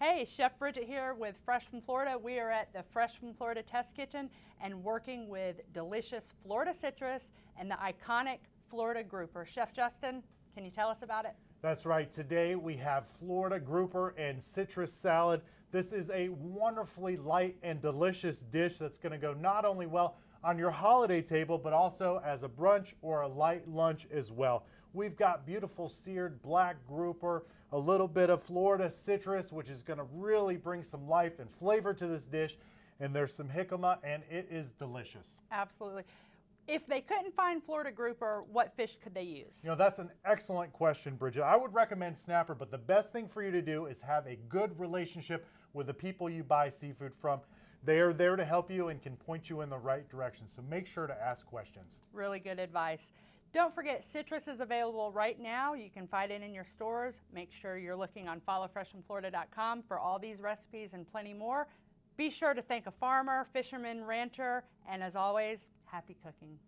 Hey, Chef Bridget here with Fresh from Florida. We are at the Fresh from Florida Test Kitchen and working with delicious Florida citrus and the iconic Florida grouper. Chef Justin, can you tell us about it? That's right. Today we have Florida grouper and citrus salad. This is a wonderfully light and delicious dish that's going to go not only well on your holiday table, but also as a brunch or a light lunch as well. We've got beautiful seared black grouper, a little bit of Florida citrus, which is going to really bring some life and flavor to this dish. And there's some jicama, and it is delicious. Absolutely. If they couldn't find Florida grouper, what fish could they use? You know, that's an excellent question, Bridget. I would recommend snapper, but the best thing for you to do is have a good relationship with the people you buy seafood from. They are there to help you and can point you in the right direction. So make sure to ask questions. Really good advice. Don't forget, citrus is available right now. You can find it in your stores. Make sure you're looking on followfreshfromflorida.com for all these recipes and plenty more. Be sure to thank a farmer, fisherman, rancher, and as always, happy cooking.